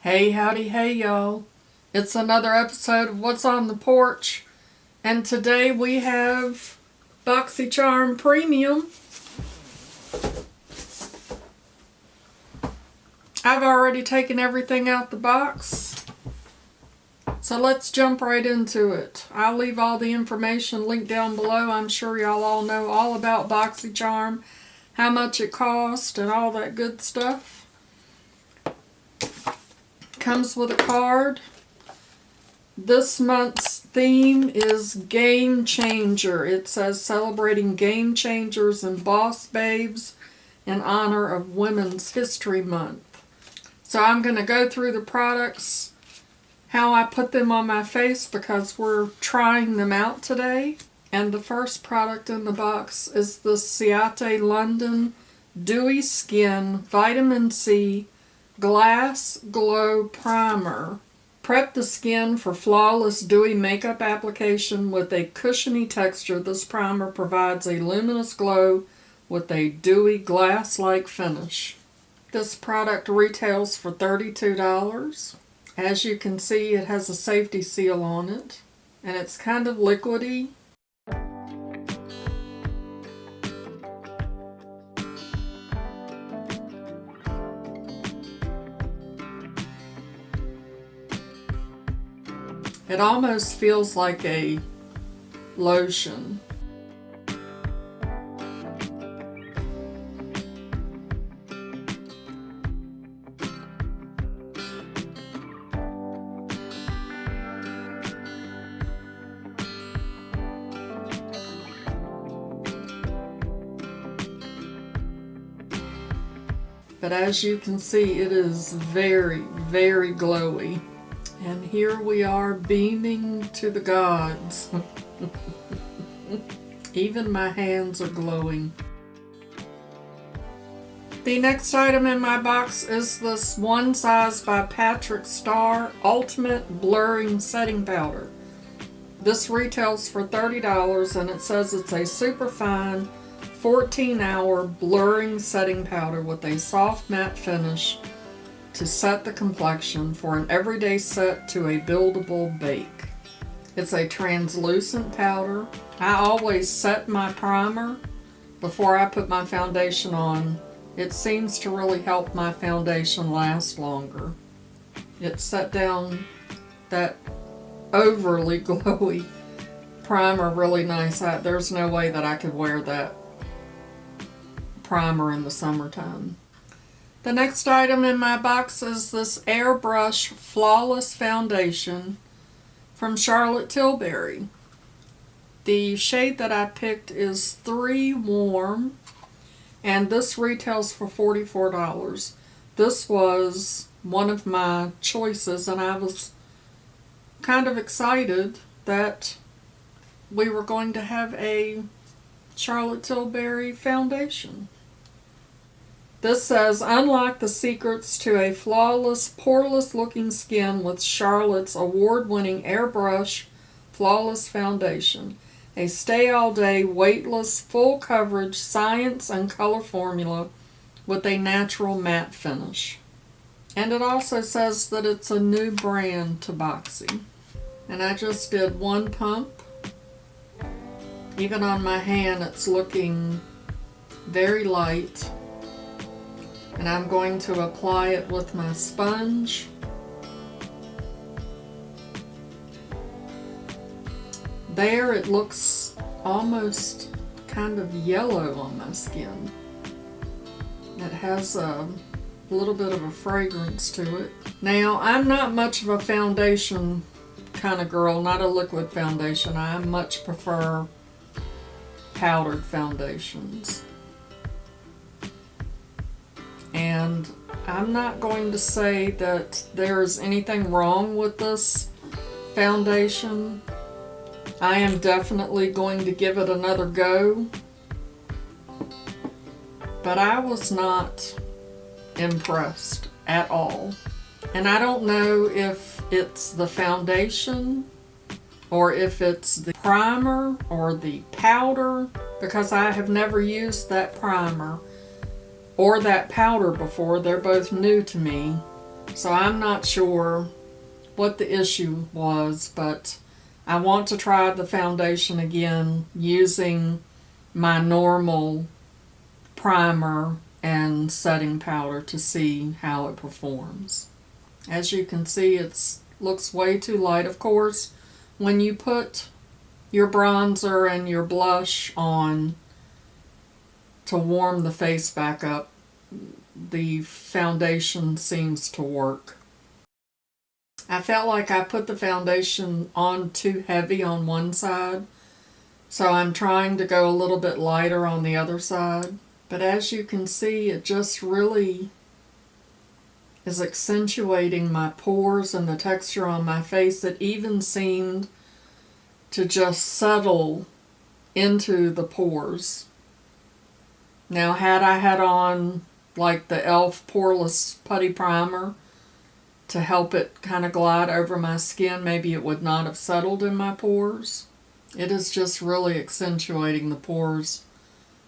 Hey, howdy, hey, y'all. It's another episode of What's on the Porch, and today we have BoxyCharm Premium. I've already taken everything out the box, so let's jump right into it. I'll leave all the information linked down below. I'm sure y'all all know all about BoxyCharm, how much it costs, and all that good stuff. Comes with a card. This month's theme is Game Changer. It says celebrating game changers and boss babes in honor of Women's History Month. So I'm going to go through the products, how I put them on my face because we're trying them out today. And the first product in the box is the Ciate London Dewy Skin Vitamin C Glass Glow Primer. Prep the skin for flawless dewy makeup application with a cushiony texture. This primer provides a luminous glow with a dewy glass-like finish. This product retails for $32. As you can see, it has a safety seal on it, and it's kind of liquidy. It almost feels like a lotion. But as you can see, it is very, very glowy. And here we are beaming to the gods. Even my hands are glowing. The next item in my box is this One Size by Patrick Starrr Ultimate Blurring Setting Powder. This retails for $30 and it says it's a super fine 14-hour blurring setting powder with a soft matte finish to set the complexion for an everyday set to a buildable bake. It's a translucent powder. I always set my primer before I put my foundation on. It seems to really help my foundation last longer. It set down that overly glowy primer really nice. There's no way that I could wear that primer in the summertime. The next item in my box is this Airbrush Flawless Foundation from Charlotte Tilbury. The shade that I picked is 3 Warm, and this retails for $44. This was one of my choices, and I was kind of excited that we were going to have a Charlotte Tilbury foundation. This says, unlock the secrets to a flawless, poreless looking skin with Charlotte's award-winning Airbrush Flawless Foundation. A stay-all-day, weightless, full coverage, science and color formula with a natural matte finish. And it also says that it's a new brand to Boxy. And I just did 1 pump. Even on my hand, it's looking very light. And I'm going to apply it with my sponge. There it looks almost kind of yellow on my skin. It has a little bit of a fragrance to it. Now, I'm not much of a foundation kind of girl, not a liquid foundation. I much prefer powdered foundations. And I'm not going to say that there's anything wrong with this foundation. I am definitely going to give it another go. But I was not impressed at all. And I don't know if it's the foundation or if it's the primer or the powder, because I have never used that primer or that powder before. They're both new to me. So I'm not sure what the issue was, but I want to try the foundation again using my normal primer and setting powder to see how it performs. As you can see, it looks way too light. Of course, when you put your bronzer and your blush on to warm the face back up, the foundation seems to work. I felt like I put the foundation on too heavy on one side, so I'm trying to go a little bit lighter on the other side. But as you can see, it just really is accentuating my pores and the texture on my face. It even seemed to just settle into the pores. Now, had I had on like the e.l.f. Poreless Putty Primer to help it kind of glide over my skin, maybe it would not have settled in my pores. It is just really accentuating the pores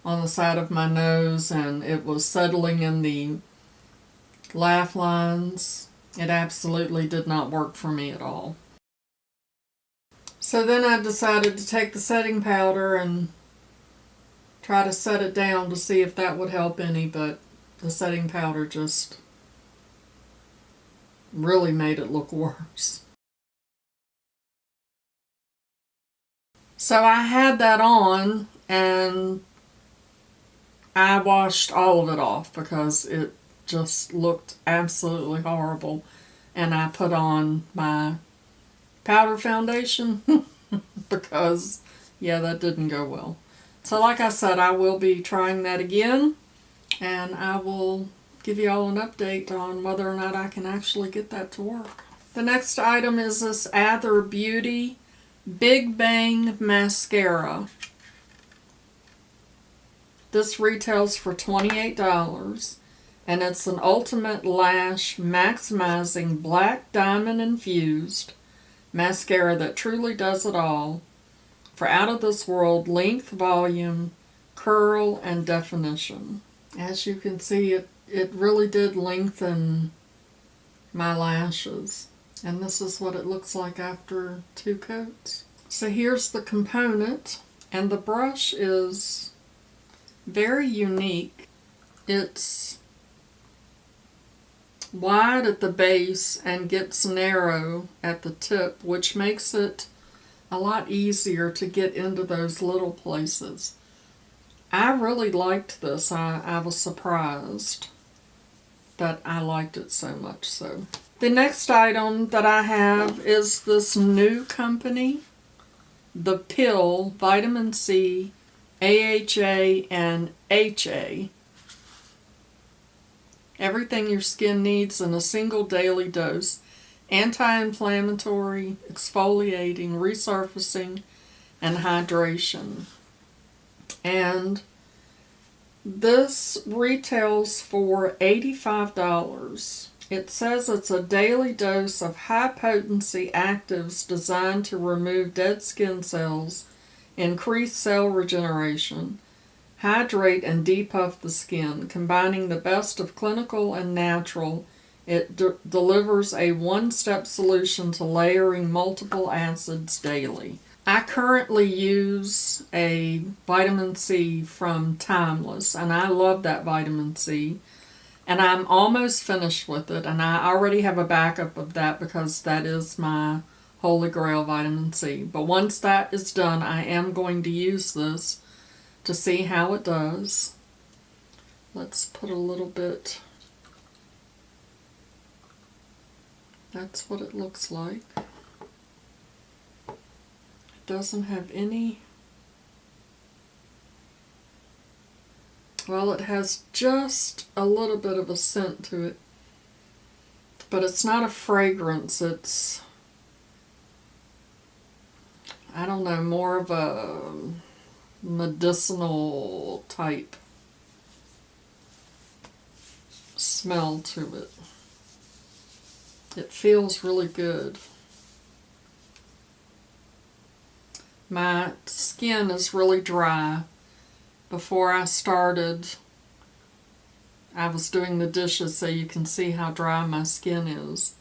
on the side of my nose, and it was settling in the laugh lines. It absolutely did not work for me at all. So then I decided to take the setting powder and try to set it down to see if that would help any, but the setting powder just really made it look worse. So I had that on and I washed all of it off because it just looked absolutely horrible. And I put on my powder foundation because, yeah, that didn't go well. So like I said, I will be trying that again, and I will give you all an update on whether or not I can actually get that to work. The next item is this Athr Beauty Big Bang Mascara. This retails for $28, and it's an ultimate lash maximizing black diamond infused mascara that truly does it all for out of this world length, volume, curl, and definition. As you can see, it really did lengthen my lashes. And this is what it looks like after 2 coats. So here's the component, and the brush is very unique. It's wide at the base and gets narrow at the tip, which makes it a lot easier to get into those little places. I really liked this. I was surprised that I liked it so much so. The next item that I have is this Nue Company, the pill, vitamin C, AHA, and HA. Everything your skin needs in a single daily dose. Anti-inflammatory, exfoliating, resurfacing, and hydration. And this retails for $85. It says it's a daily dose of high-potency actives designed to remove dead skin cells, increase cell regeneration, hydrate and depuff the skin, combining the best of clinical and natural. It delivers a one-step solution to layering multiple acids daily. I currently use a vitamin C from Timeless, and I love that vitamin C. And I'm almost finished with it, and I already have a backup of that because that is my Holy Grail vitamin C. But once that is done, I am going to use this to see how it does. Let's put a little bit. That's what it looks like. It doesn't have any. Well, it has just a little bit of a scent to it, but it's not a fragrance. It's, I don't know, more of a medicinal type smell to it. It feels really good. My skin is really dry. Before I started, I was doing the dishes so you can see how dry my skin is.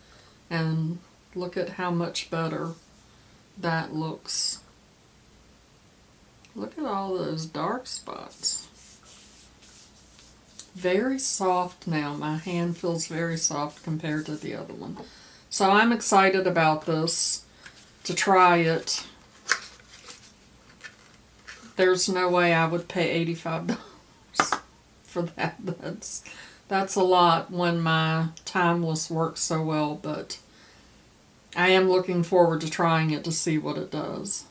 And look at how much better that looks. Look at all those dark spots. Very soft now. My hand feels very soft compared to the other one. So I'm excited about this, to try it. There's no way I would pay $85 for that. That's a lot when my Timeless works so well, but I am looking forward to trying it to see what it does.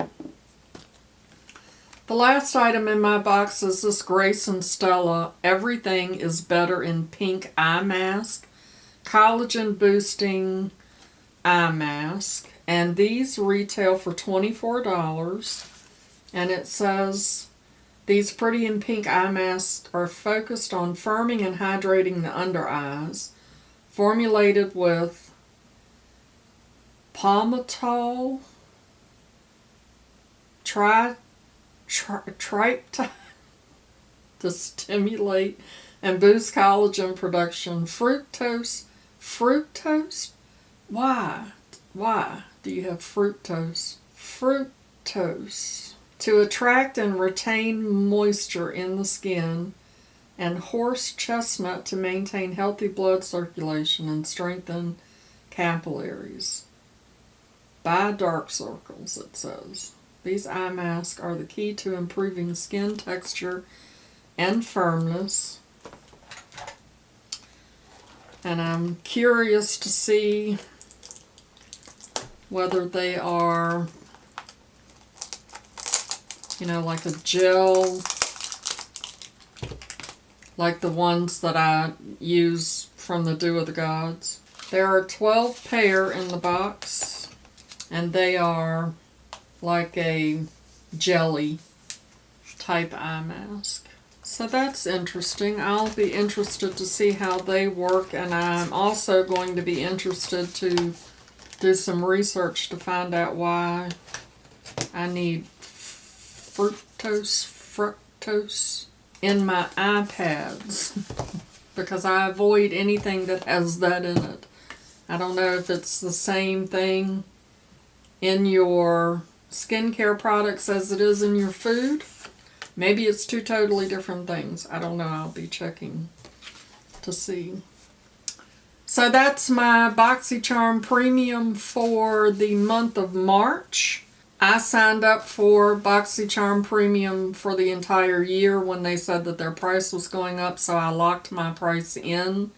The last item in my box is this Grace and Stella Everything is Better in Pink Eye Mask. Collagen Boosting Eye Mask. And these retail for $24. And it says, these pretty in pink eye masks are focused on firming and hydrating the under eyes. Formulated with palmitoyl, triptyl to stimulate and boost collagen production. Fructose? Why do you have fructose? Fructose. To attract and retain moisture in the skin. And horse chestnut to maintain healthy blood circulation and strengthen capillaries. By dark circles, it says. These eye masks are the key to improving skin texture and firmness. And I'm curious to see whether they are, like a gel, like the ones that I use from the Dew of the Gods. There are 12 pair in the box, and they are like a jelly type eye mask. So that's interesting. I'll be interested to see how they work, and I'm also going to be interested to do some research to find out why I need fructose in my iPads, because I avoid anything that has that in it. I don't know if it's the same thing in your skincare products as it is in your food. Maybe it's two totally different things. I don't know. I'll be checking to see. So that's my BoxyCharm Premium for the month of March. I signed up for BoxyCharm Premium for the entire year when they said that their price was going up, so I locked my price in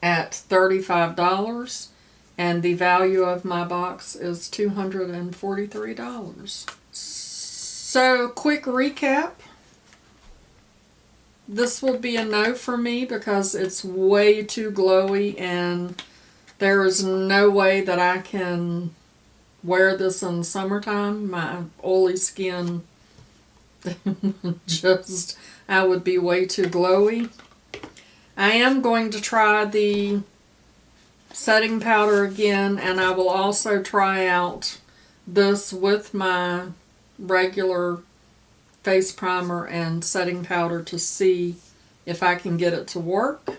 at $35. And the value of my box is $243. So, quick recap. This will be a no for me because it's way too glowy, and there is no way that I can wear this in the summertime. My oily skin, I would be way too glowy. I am going to try the setting powder again, and I will also try out this with my regular face primer and setting powder to see if I can get it to work.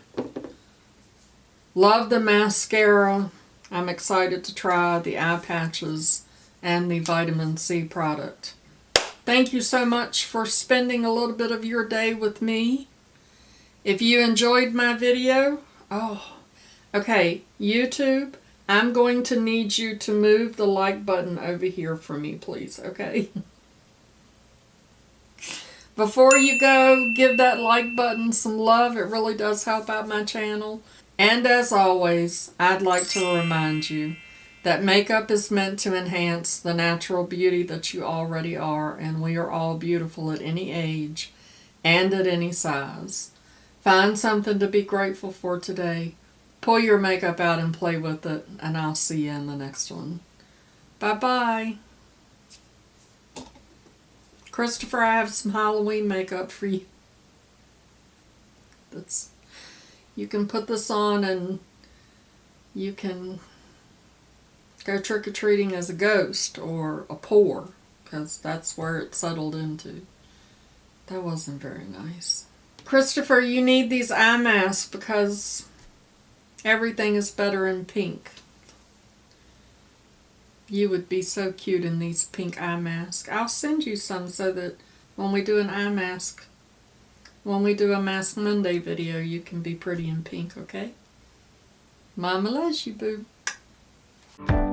Love the mascara. I'm excited to try the eye patches and the vitamin C product. Thank you so much for spending a little bit of your day with me. If you enjoyed my video, okay, YouTube, I'm going to need you to move the like button over here for me, please, okay? Before you go, give that like button some love. It really does help out my channel. And as always, I'd like to remind you that makeup is meant to enhance the natural beauty that you already are, and we are all beautiful at any age and at any size. Find something to be grateful for today. Pull your makeup out and play with it, and I'll see you in the next one. Bye-bye. Christopher, I have some Halloween makeup for you. You can put this on and you can go trick-or-treating as a ghost or a poor, because that's where it settled into. That wasn't very nice. Christopher, you need these eye masks because everything is better in pink. You would be so cute in these pink eye masks. I'll send you some so that when we do an eye mask, when we do a Mask Monday video, you can be pretty in pink, okay? Mama loves you, boo.